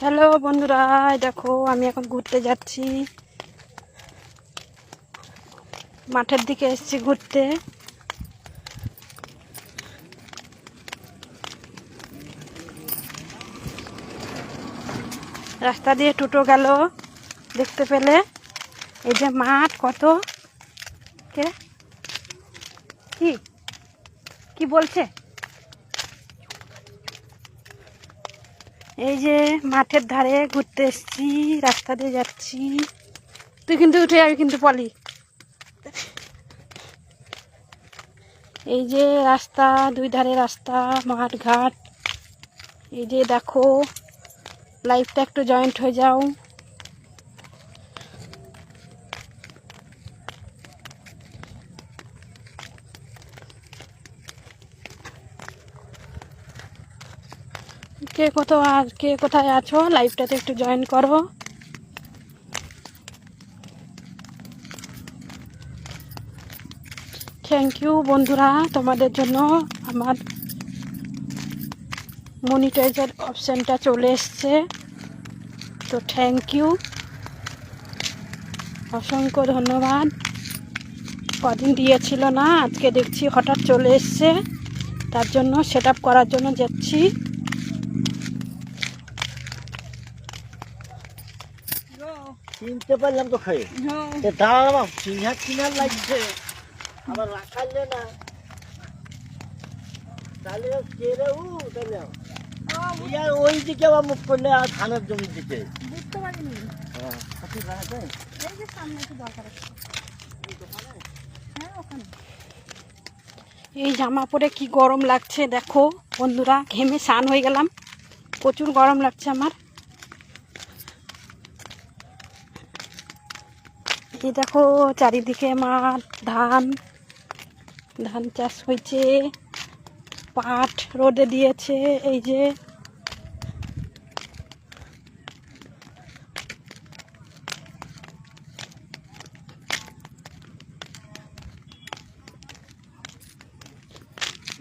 Hello বন্ধুরা, দেখো আমি এখন ঘুরতে যাচ্ছি। মাঠের দিকে এসেছি ঘুরতে। রাস্তা দিয়ে টোটো গেল, দেখতে পেলে। এই যে মাঠ, কত কে কি কি বলছে। এই যে মাঠের ধারে ঘুরতে এসেছি, রাস্তা দিয়ে যাচ্ছি। তুই কিন্তু উঠে যাবি কিন্তু পলি। এই যে রাস্তা, দুই ধারে রাস্তা, মাঠ ঘাট। এই যে দেখো, লাইফটা একটু জয়েন্ট হয়ে যাও। কে কোথায় আছো, লাইফটাতে একটু জয়েন করো। থ্যাংক ইউ বন্ধুরা, তোমাদের জন্য আমার মনিটাইজার অপশানটা চলে এসছে, তো থ্যাংক ইউ, অসংখ্য ধন্যবাদ। কদিন দিয়েছিল না, আজকে দেখছি হঠাৎ চলে এসছে, তার জন্য সেট আপ করার জন্য যাচ্ছি। চিনতে পারলাম তো খাই দাঁড়া, চিনহার চিনার লাগছে আবার রাখালে না, তাহলে কেড়ে তাহলে ওই দিকে আবার মুখ করলে আর ধানের জমির দিকে বুঝতে পারিনি। এই জামা পরে কি গরম লাগছে দেখো বন্ধুরা, ঘেমে স্নান হয়ে গেলাম, প্রচুর গরম লাগছে আমার। এই দেখো চারিদিকে মাঠ, ধান চাষ হয়েছে, পাট রোদে দিয়েছে। এই যে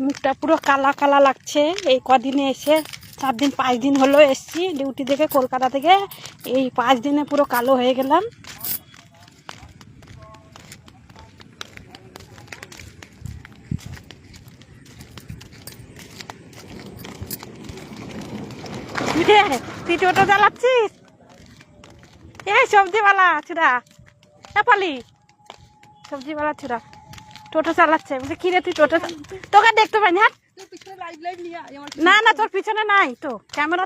মুখটা পুরো কালা কালা লাগছে। এই কদিনে এসে 4 দিন 5 দিন হলো এসছি ডিউটি থেকে, কলকাতা থেকে। এই 5 দিনে পুরো কালো হয়ে গেলাম। তুই টোটো চালাচ্ছিস? এই সবজিওয়ালা চূড়া, পালি সবজিওয়ালা চূড়া টোটো চালাচ্ছে। বলছে কিরে তুই টোটো, তোকে দেখতে পাইনি। হ্যাঁ না না, তোর পিছনে নাই তো ক্যামেরা।